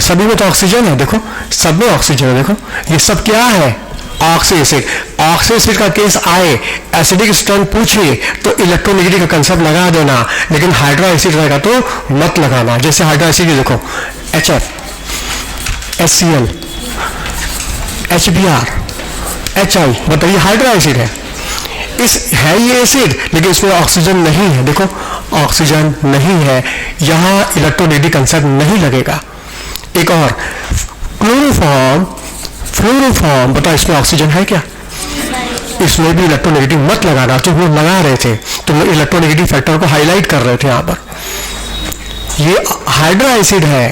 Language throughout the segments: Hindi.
सभी में तो ऑक्सीजन है, देखो सब में ऑक्सीजन है, देखो ये सब क्या है, ऑक्सी एसिड। ऑक्सी एसिड का केस आए, एसिडिक स्ट्रेंथ पूछे तो इलेक्ट्रोनेगेटिव का कंसेप्ट लगा देना, लेकिन हाइड्रा एसिड रहेगा तो मत लगाना। जैसे हाइड्रा एसिड देखो HF, HCl, HBr, HI, बताइए हाइड्रा एसिड है, इस है ये एसिड, लेकिन इसमें ऑक्सीजन नहीं है, देखो ऑक्सीजन नहीं है, यहां इलेक्ट्रोनेगेटिव कंसेप्ट नहीं लगेगा। एक और क्लोरोफॉर्म, फ्लोरोफॉर्म, बताओ इसमें ऑक्सीजन है क्या? इसमें भी इलेक्ट्रोनेगेटिव मत लगाना। तुम लोग लगा रहे थे, तुम लोग इलेक्ट्रोनेगेटिव फैक्टर को हाईलाइट कर रहे थे यहां पर। ये हाइड्रा एसिड है,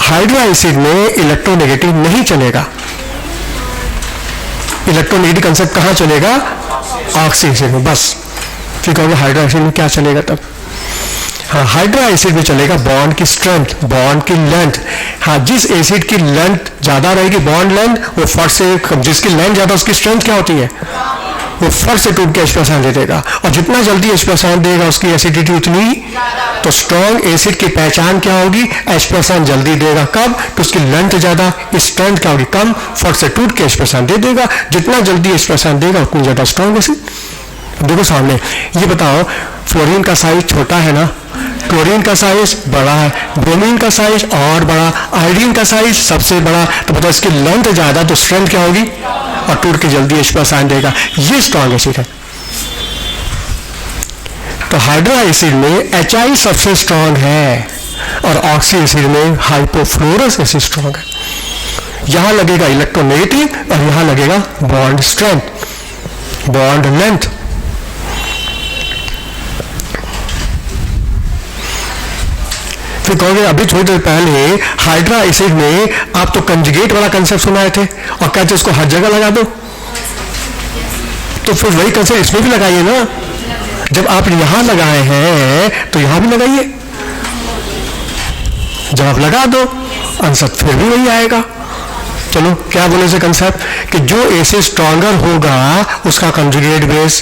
हाइड्रा एसिड में इलेक्ट्रोनेगेटिव नहीं चलेगा। इलेक्ट्रोनेगेटिव कंसेप्ट कहां चलेगा? ऑक्सी एसिड में, बस। फिर कहोगे हाइड्रा एसिड में क्या चलेगा तब? हाँ, हाइड्रा एसिड में चलेगा बॉन्ड की स्ट्रेंथ, बॉन्ड की लेंथ। हाँ, जिस एसिड की लेंथ ज्यादा रहेगी, बॉन्ड लेंथ, वो फट से, जिसकी लेंथ ज्यादा उसकी स्ट्रेंथ क्या होती है? वो फट से टूट के H+ दे देगा, और जितना जल्दी H+ देगा उसकी एसिडिटी उतनी। तो स्ट्रॉन्ग एसिड की पहचान क्या होगी? H+ जल्दी देगा, कब? तो उसकी लेंथ ज्यादा, स्ट्रेंथ क्या होगी? कम, फट से टूट के H+ दे देगा। जितना जल्दी H+ देगा उतनी ज्यादा स्ट्रॉन्ग एसिड। देखो सामने, ये बताओ फ्लोरीन का साइज छोटा है ना, क्लोरीन का साइज बड़ा है, ब्रोमीन का साइज और बड़ा, आयोडीन का साइज सबसे बड़ा, तो बताओ इसकी लेंथ ज्यादा तो स्ट्रेंथ क्या होगी? और टूट के जल्दी H+ देगा। ये स्ट्रॉन्ग एसिड है। तो हाइड्रा एसिड में HI सबसे स्ट्रॉन्ग है, और ऑक्सी एसिड में हाइपोफ्लोरस एसिड स्ट्रॉन्ग है। यहां लगेगा इलेक्ट्रोनेगेटिव, और यहां लगेगा बॉन्ड स्ट्रेंथ, बॉन्ड लेंथ। फिर कहोगे अभी थोड़ी देर पहले हाइड्रा एसिड में आप तो कंजुगेट वाला कंसेप्ट सुनाए थे, और कहते उसको हर जगह लगा दो, तो फिर वही कंसेप्ट इसमें भी लगाइए ना। जब आप यहां लगाए हैं तो यहां भी लगाइए। जब आप लगा दो आंसर फिर भी वही आएगा। चलो क्या बोले से कंसेप्ट कि जो एसिड स्ट्रॉन्गर होगा उसका कंजुगेट बेस,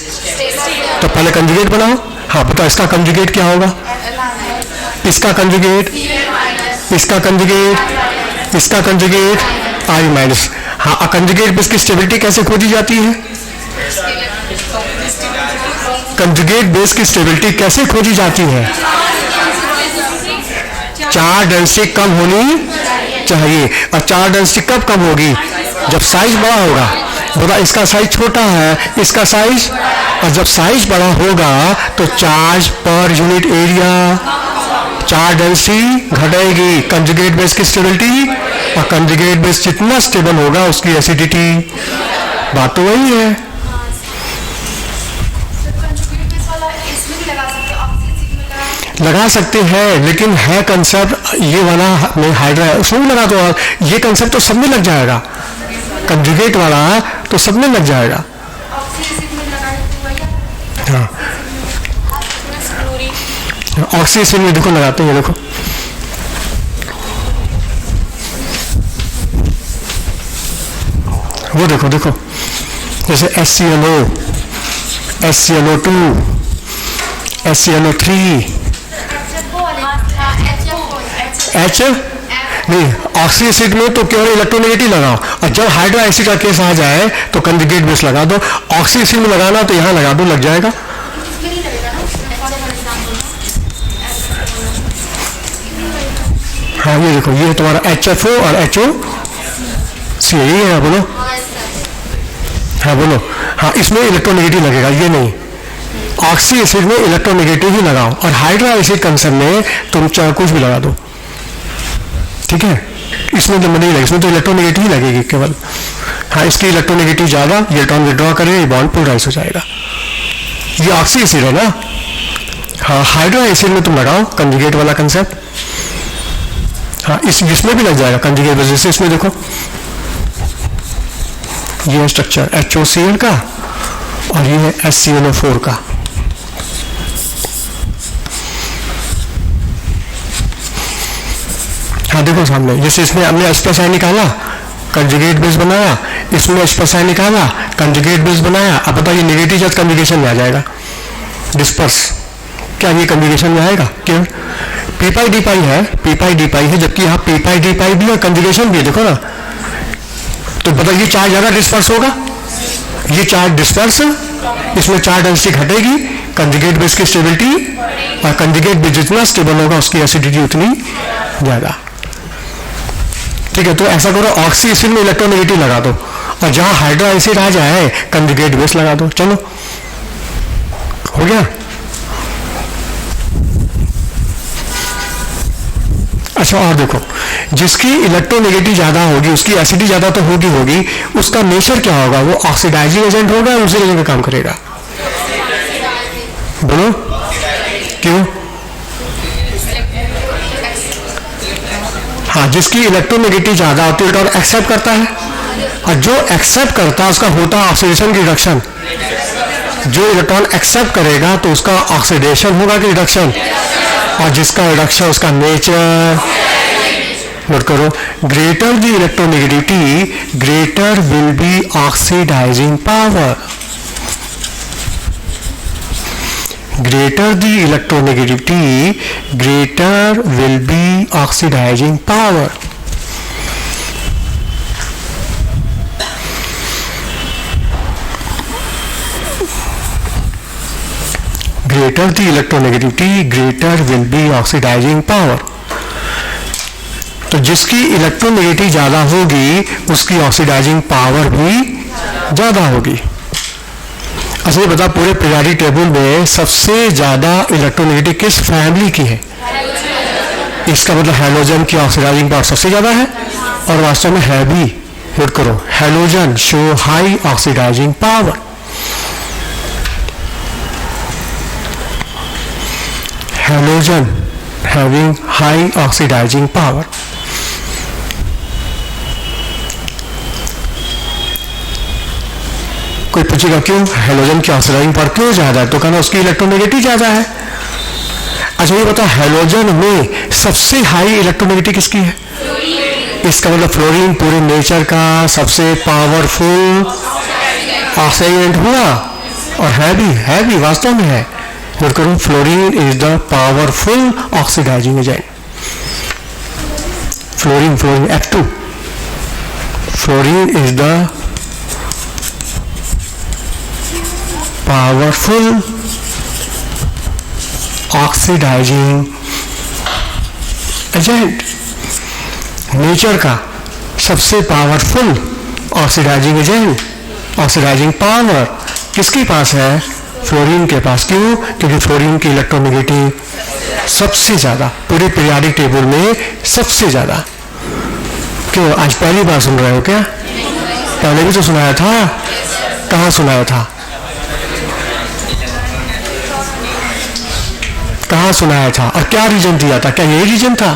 तो पहले कंजुगेट बनाओ। हाँ बताओ इसका कंजुगेट क्या होगा? इसका कंजुगेट, इसका कंजुगेट, इसका कंजुगेट I-। हाँ, कंजुगेट बेस की स्टेबिलिटी कैसे खोजी जाती है? कंजुगेट बेस की स्टेबिलिटी कैसे खोजी जाती है? चार्ज डेंसिटी कम होनी चाहिए, और चार्ज डेंसिटी कब कम होगी? जब साइज बड़ा होगा। बोला इसका साइज छोटा है, इसका साइज, और जब साइज बड़ा होगा तो charge per unit area, charge density घटेगी। कंजुगेट बेस की स्टेबिलिटी, और कंजुगेट बेस जितना स्टेबल होगा उसकी एसिडिटी। बात तो वही है। लगा सकते हैं, लेकिन है कंसेप्ट ये वाला में हाइड्रा है, उसमें भी लगा दो। ये कंसेप्ट तो सब में लग जाएगा, कंजुगेट वाला तो सब में लग जाएगा। हाँ, ऑक्सी एसिड में देखो लगाते हैं, देखो वो देखो, देखो जैसे HClO, HClO2, HClO3, H नहीं, ऑक्सी एसिड में तो केवल इलेक्ट्रोनेगेटिव लगाओ, और जब हाइड्रा एसिड का केस आ जाए तो कंजुगेट बेस लगा दो। ऑक्सी एसिड में लगाना तो यहां लगा दो, लग जाएगा। हाँ ये देखो, ये तुम्हारा HFO और HOC, यही है। बोलो, हाँ बोलो। हाँ, इसमें इलेक्ट्रोनेगेटिव लगेगा, ये नहीं। ऑक्सी एसिड में इलेक्ट्रोनेगेटिव ही लगाओ, और हाइड्रा एसिड कंसेप्ट में तुम चाहे कुछ भी लगा दो, ठीक है। इसमें तो नहीं लगेगी, इसमें तो इलेक्ट्रोनेगेटिव ही लगेगी केवल। हाँ, इसकी इलेक्ट्रोनेगेटिव ज्यादा, ये इलेक्ट्रॉन विड्रॉ करेगा, ये बॉन्ड पोलराइज हो जाएगा। ये ऑक्सी एसिड है ना। हाँ, हाइड्रा एसिड में तुम लगाओ कंजुगेट वाला कंसेप्ट। हाँ, इसमें भी लग जाएगा कंजुगेट बेस। जैसे इसमें देखो ये है स्ट्रक्चर HOCl का, और ये है HClO4 का। हाँ देखो सामने, जैसे इसमें हमने H+I निकाला, कंजुगेट बेस बनाया, इसमें H+I निकाला, कंजुगेट बेस बनाया। अब बताइए नेगेटिव चार्ज कंजुगेशन में आ जाएगा, डिस्पर्स। क्या ये कंजुगेशन में आएगा? क्यों? पी पाई डी पाई है, पी पाई डी पाई है, जबकि यहाँ पी पाई डी पाई भी है, कंजुगेशन भी है, देखो ना। तो मतलब ये चार्ज ज्यादा डिस्पर्स होगा, ये चार्ज डिस्पर्स, इसमें चार्ज डेंसिटी घटेगी, कंजुगेट बेस की स्टेबिलिटी, और कंजुगेट बेस जितना स्टेबल होगा उसकी एसिडिटी उतनी ज्यादा। ठीक है, तो ऐसा करो ऑक्सी एसिड में इलेक्ट्रोनेगेटिव लगा दो, और जहां हाइड्रो एसिड आ जाए कंजुगेट बेस लगा दो। चलो हो गया। अच्छा, और देखो, जिसकी इलेक्ट्रोनेगेटिव ज्यादा होगी उसकी एसिडिटी ज्यादा तो होगी, उसका नेचर क्या होगा? वो ऑक्सीडाइजिंग एजेंट होगा, उसी जगह काम करेगा। बोलो क्यों? हाँ, जिसकी इलेक्ट्रोनेगेटिव ज्यादा होती है इलेक्ट्रॉन एक्सेप्ट करता है, और जो एक्सेप्ट करता है उसका होता है ऑक्सीडेशन की रिडक्शन। जो इलेक्ट्रॉन एक्सेप्ट करेगा तो उसका ऑक्सीडेशन होगा कि रिडक्शन, और जिसका रिडक्शन उसका नेचर। नोट करो, greater the electronegativity greater will be oxidising power. Greater the electronegativity, greater will be oxidizing power. Greater the electronegativity, greater will be oxidizing power. तो जिसकी इलेक्ट्रोनेगेटिव ज्यादा होगी उसकी ऑक्सीडाइजिंग पावर भी ज्यादा होगी। अच्छा, ये बता, पूरे पीरियोडिक टेबल में सबसे ज्यादा इलेक्ट्रोनेगेटिव किस फैमिली की है? इसका मतलब हैलोजन की ऑक्सीडाइजिंग पावर सबसे ज्यादा है, और वास्तव में है भी। नोट करो, halogen show high oxidising power. Halogen having high oxidising power. कोई पूछेगा क्यों हैलोजन की ऑक्सीडाइजिंग पावर क्यों ज्यादा है? तो कहना उसकी इलेक्ट्रोनेगेटिव ज्यादा है। अच्छा, ये बताओ, हैलोजन में सबसे हाई इलेक्ट्रोनेगेटिव किसकी है? इसका मतलब फ्लोरीन पूरे नेचर का सबसे पावरफुल ऑक्सीडेंट हुआ, और है भी वास्तव में है। नोट करो, fluorine is the powerful oxidising agent. Fluorine F2, fluorine is the powerful oxidising agent. Nature का सबसे powerful oxidising agent, oxidising power किसके पास है? फ्लोरीन के पास। क्यों? क्योंकि फ्लोरीन की इलेक्ट्रोनेगेटिव सबसे ज्यादा पूरे पीरियोडिक टेबल में सबसे ज्यादा। क्यों आज पहली बार सुन रहे हो क्या? पहले भी तो सुनाया था। कहाँ सुनाया था? कहाँ सुनाया था और क्या रीजन दिया था? क्या यही रीजन था?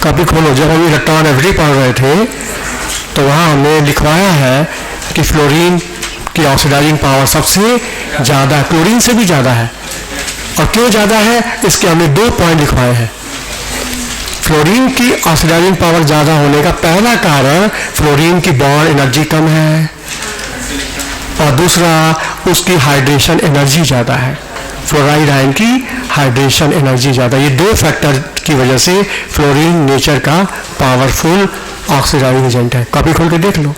कॉपी खोलो। जब हम इलेक्ट्रॉन एफडी पढ़ रहे थे तो वहां हमने लिखवाया है कि फ्लोरीन की ऑक्सीडाइजिंग पावर सबसे ज्यादा, क्लोरीन से भी ज्यादा है। और क्यों ज्यादा है इसके हमने 2 पॉइंट लिखवाए हैं। फ्लोरीन की ऑक्सीडाइजिंग पावर ज्यादा होने का पहला कारण फ्लोरीन की बॉन्ड एनर्जी कम है, और दूसरा उसकी हाइड्रेशन एनर्जी ज्यादा है। फ्लोराइड आयन की हाइड्रेशन एनर्जी ज्यादा। ये 2 फैक्टर की वजह से फ्लोरीन नेचर का पावरफुल ऑक्सीडाइजिंग एजेंट है। कॉपी खोल के देख लो।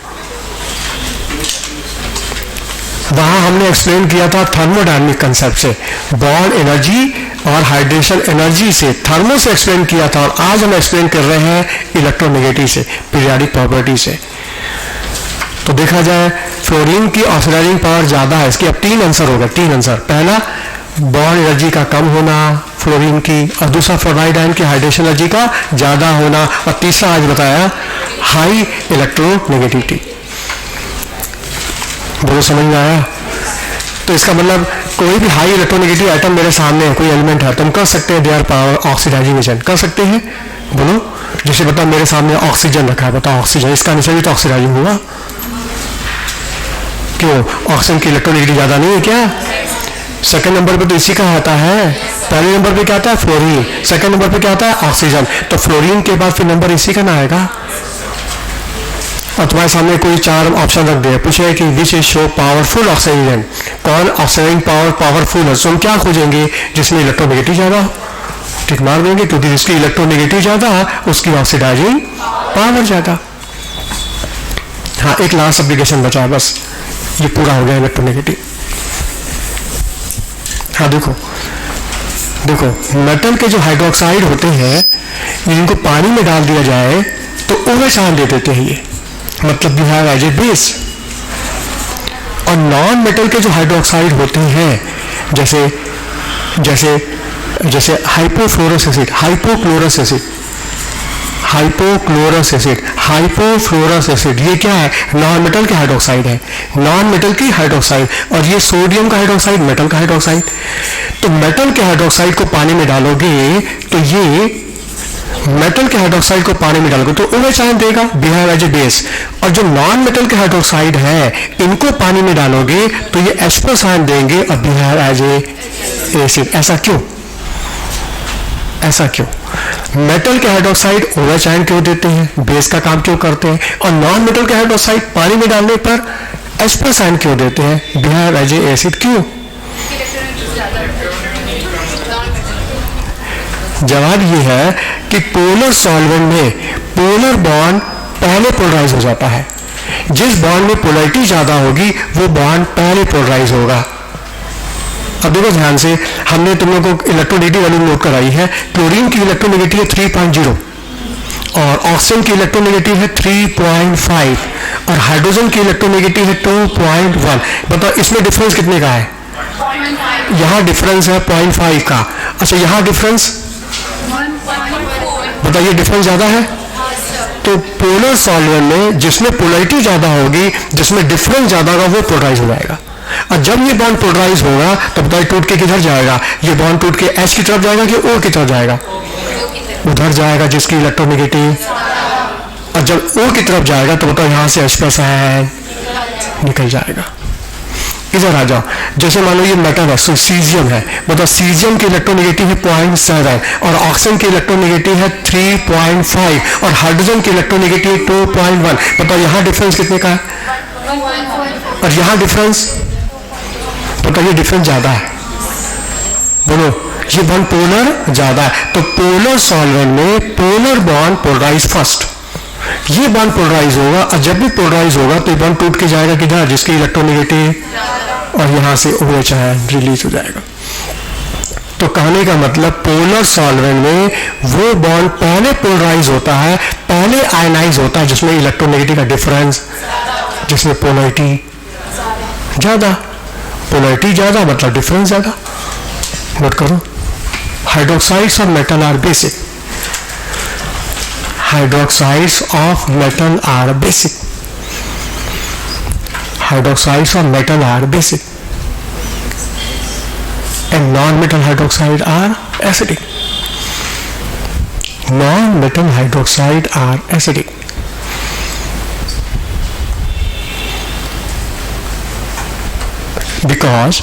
वहां हमने एक्सप्लेन किया था थर्मोडायनेमिक कंसेप्ट से, बॉन्ड एनर्जी और हाइड्रेशन एनर्जी से, थर्मो से एक्सप्लेन किया था, और आज हम एक्सप्लेन कर रहे हैं इलेक्ट्रोनेगेटिव से, पीरियोडिक प्रॉपर्टी से। तो देखा जाए फ्लोरीन की ऑक्सीडाइजिंग पावर ज्यादा है। इसकी अब 3 आंसर होगा, 3 आंसर। पहला, बॉन्ड एनर्जी का कम होना फ्लोरीन की, और दूसरा फ्लोराइड आयन की हाइड्रेशन एनर्जी का ज्यादा होना, और तीसरा आज बताया हाई इलेक्ट्रोनेगेटिविटी। बोलो समझ में आया? तो इसका मतलब कोई भी हाई इलेक्ट्रोनेगेटिव आइटम मेरे सामने है, कोई एलिमेंट है, तुम कर सकते हैं they are power oxidising agent, कर सकते हैं। बोलो, जैसे बताओ मेरे सामने ऑक्सीजन रखा है, बताओ ऑक्सीजन, इसका नीचे भी तो ऑक्सीडाइजिंग हुआ। क्यों? ऑक्सीजन की इलेक्ट्रोनेगेटिव ज्यादा नहीं है क्या? सेकंड नंबर पे तो इसी का आता है। पहले नंबर पे क्या आता है? फ्लोरीन। सेकंड नंबर पे क्या आता है? ऑक्सीजन। तो फ्लोरीन के बाद फिर नंबर इसी का ना आएगा। और तुम्हारे सामने कोई 4 ऑप्शन रख दिए, पूछे कि which is show powerful oxygen, कौन ऑक्सीजन पावरफुल है, तो हम क्या खोजेंगे, जिसमें इलेक्ट्रोनेगेटिव ज़्यादा हो, टिक मार देंगे, क्योंकि जिसकी इलेक्ट्रोनेगेटिव ज़्यादा उसकी ऑक्सीडाइजिंग पावर ज़्यादा। हाँ, एक लास्ट एप्लीकेशन बचा है बस, ये पूरा हो गया इलेक्ट्रोनेगेटिव। हाँ देखो देखो, मेटल के जो हाइड्रोक्साइड होते हैं इनको पानी में डाल दिया जाए तो ओवर चार्ज दे देते हैं, ये मतलब you have as a base. और नॉन मेटल के जो हाइड्रोक्साइड होते हैं जैसे जैसे जैसे hypofluorous acid, hypochlorous acid, hypochlorous acid, hypofluorous acid, ये क्या है, नॉन मेटल के हाइड्रोक्साइड है, नॉन मेटल की हाइड्रोक्साइड। और ये सोडियम का हाइड्रोक्साइड, मेटल का हाइड्रोक्साइड। तो मेटल के हाइड्रोक्साइड को पानी में डालोगे तो ये मेटल के हाइड्रोक्साइड को पानी में डालोगे तो OH आयन देगा, बिहेव एज ए बेस। और जो नॉन मेटल के हाइड्रोक्साइड है इनको पानी में डालोगे तो ये H+ आयन देंगे और बिहेव एज ए एसिड। ऐसा क्यों, ऐसा क्यों? मेटल के हाइड्रोक्साइड OH आयन क्यों देते हैं, बेस का काम क्यों करते हैं, और नॉन मेटल के हाइड्रोक्साइड पानी में डालने पर H+ आयन क्यों देते हैं, बिहेव एज ए एसिड क्यों? जवाब ये है कि पोलर सॉल्वेंट में पोलर बॉन्ड पहले पोलराइज हो जाता है। जिस बॉन्ड में पोलरिटी ज्यादा होगी वो बॉन्ड पहले पोलराइज होगा। अब देखो ध्यान से, हमने तुम लोगों को इलेक्ट्रोनेगेटिव वैल्यू नोट कराई है। क्लोरीन की इलेक्ट्रोनेगेटिव है 3.0 और ऑक्सीजन की इलेक्ट्रोनेगेटिव है 3.5 और हाइड्रोजन की इलेक्ट्रोनेगेटिव है 2.1। बताओ इसमें डिफरेंस कितने का है? यहाँ डिफरेंस है 0.5 का। अच्छा यहाँ डिफरेंस बताइए, डिफरेंस ज्यादा है। तो पोलर सॉल्वेंट में जिसमें पोलरिटी ज्यादा होगी, जिसमें डिफरेंस ज्यादा होगा वो पोलराइज हो जाएगा। और जब ये बॉन्ड पोलराइज होगा तो बताइए टूट के किधर जाएगा, ये बॉन्ड टूट के H की तरफ जाएगा कि O की तरफ जाएगा? उधर जाएगा जिसकी इलेक्ट्रोनेगेटिव। और जब O की तरफ जाएगा तो बताओ यहाँ से H+ आयन निकल जाएगा। इधर आ जाओ, जैसे मान लो ये मेटल है, सीजियम है, मतलब सीजियम की इलेक्ट्रोनेगेटिव है 0.7 और ऑक्सीजन की इलेक्ट्रोनेगेटिव है 3.5 और हाइड्रोजन की इलेक्ट्रोनेगेटिव 2.1। बताओ यहाँ डिफरेंस कितने का है? और यहाँ डिफरेंस बताओ, ये डिफरेंस ज्यादा है। बोलो, ये बॉन्ड पोलर ज्यादा है। तो पोलर सॉल्वेंट में पोलर बॉन्ड पोलराइज फर्स्ट, ये बॉन्ड पोलराइज होगा और जब भी पोलराइज होगा तो बॉन्ड टूट के जाएगा किधर, जिसकी इलेक्ट्रोनेगेटिव, और यहां से OH आयन रिलीज हो जाएगा। तो कहने का मतलब पोलर सॉल्वेंट में वो बॉन्ड पहले पोलराइज होता है, पहले आयनाइज होता है जिसमें इलेक्ट्रोनेगेटिव का डिफरेंस, जिसमें पोलरिटी ज्यादा। पोलरिटी ज्यादा मतलब डिफरेंस ज्यादा। नोट करो, hydroxides of metal are basic, hydroxides of metal are basic, hydroxides of metal are basic and non-metal hydroxide are acidic, non-metal hydroxide are acidic. Because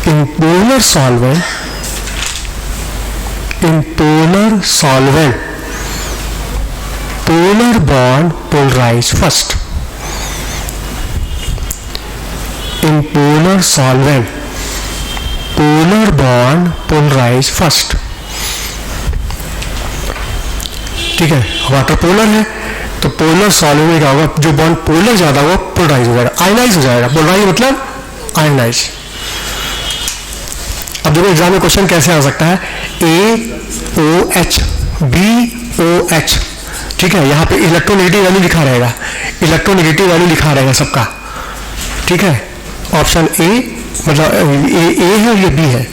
in polar solvent polar bond polarize first. In polar solvent polar bond polarize first. ठीक है, वाटर पोलर है तो पोलर सॉल्वेंट में क्या होगा, जो बॉन्ड पोलर ज्यादा होगा पोलराइज हो जाएगा, आयनाइज हो जाएगा। पोलराइज मतलब आयनाइज। अब देखो एग्जाम में क्वेश्चन कैसे आ सकता है, AOH BOH, ठीक है, यहाँ पे इलेक्ट्रोनेगेटिव वैल्यू लिखा रहेगा, इलेक्ट्रोनेगेटिव वैल्यू लिखा रहेगा सबका, ठीक है। ऑप्शन ए मतलब ए है और ये बी है,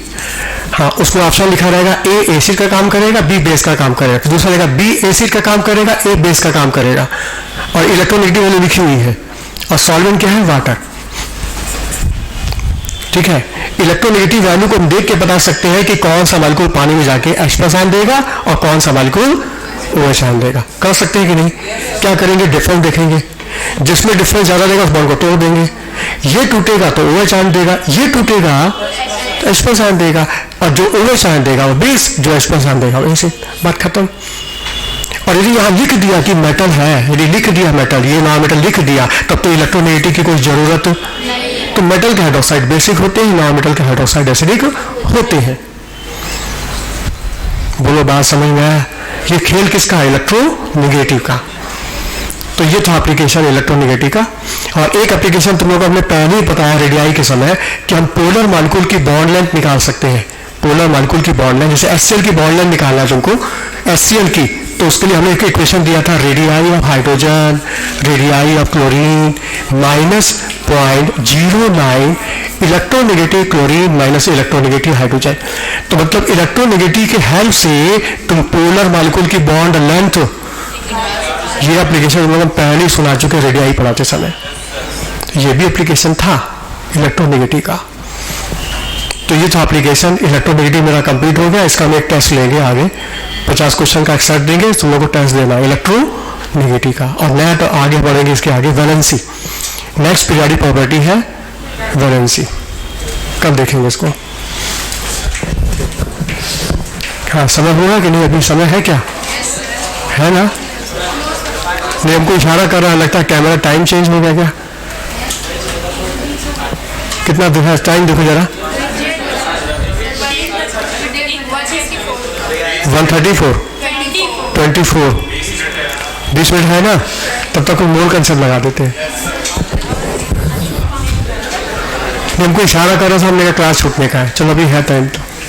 हाँ उसमें ऑप्शन लिखा रहेगा ए एसिड का काम करेगा, बी बेस का काम करेगा, तो दूसरा रहेगा बी एसिड का काम करेगा, ए बेस का काम करेगा, और इलेक्ट्रोनेगेटिव वैल्यू लिखी हुई है। और सॉल्वेंट क्या है, वाटर, ठीक है। इलेक्ट्रोनेगेटिव वैल्यू को हम देख के बता सकते हैं कि कौन सा मॉलिक्यूल पानी में जाके H+ आयन देगा और कौन सा मॉलिक्यूल OH आयन देगा। कर सकते हैं कि नहीं? क्या करेंगे, डिफरेंस देखेंगे, जिसमें डिफरेंस ज्यादा देगा उस बॉन्ड को तोड़ देंगे। ये टूटेगा तो OH आयन देगा, ये टूटेगा तो H+ आयन देगा, और जो OH आयन देगा वो बेस, जो H+ आयन देगा वो एसिड। बात खत्म। और यदि यहाँ लिख दिया कि मेटल है, यदि लिख दिया मेटल, ये नॉन मेटल लिख दिया, तब तो इलेक्ट्रोनेगेटिव की कोई जरूरत नहीं। तो मेटल के हाइड्रोक्साइड बेसिक होते हैं, नॉन मेटल के हाइड्रोक्साइड एसिडिक होते हैं। बोलो बात समझ में आया? ये खेल किसका है? इलेक्ट्रोनेगेटिव का। तो ये था एप्लीकेशन इलेक्ट्रोनेगेटिव का। और एक एप्लीकेशन तुम लोगों को हमने पहले ही बताया रेडियाई के समय कि हम पोलर मॉलिक्यूल की बॉन्ड लेंथ निकाल सकते हैं। पोलर मॉलिक्यूल की बॉन्ड लेंथ, जैसे HCl की बॉन्ड लेंथ निकालना है तुमको, HCl की, तो उसके लिए हमने एक इक्वेशन दिया था, radii of hydrogen, radii of chlorine -0.09 electronegative chlorine minus electronegative hydrogen. तो मतलब इलेक्ट्रोनेगेटिव के हेल्प से तुम पोलर मॉलिक्यूल की बॉन्ड लेंथ, ये एप्लीकेशन हम लोग पहले ही सुना चुके रेडियाई पढ़ाते समय। ये भी एप्लीकेशन था इलेक्ट्रोनेगेटिव का। तो ये था एप्लीकेशन। इलेक्ट्रोनेगेटिव मेरा कंप्लीट हो गया। इसका हम एक टेस्ट लेंगे आगे, 50 क्वेश्चन का एक सेट देंगे, तुम लोग को टेस्ट देना इलेक्ट्रोनेगेटिव का। और नया तो आगे बढ़ेंगे इसके आगे वैलेंसी। नेक्स्ट पीरियडिक प्रॉपर्टी है वैलेंसी। कब देखेंगे इसको? हाँ, समय होगा कि नहीं? अभी समय है क्या? है ना? नहीं, हमको इशारा कर रहा है, लगता है कैमरा टाइम चेंज हो गया क्या? कितना देखा टाइम? देखो जरा, 1:34 24 20 मिनट है ना? तब तक हम मोर कंसेप्ट लगा देते हैं। हमको इशारा कर रहा था, हमने कहा क्लास छूटने का है। चलो अभी है टाइम तो।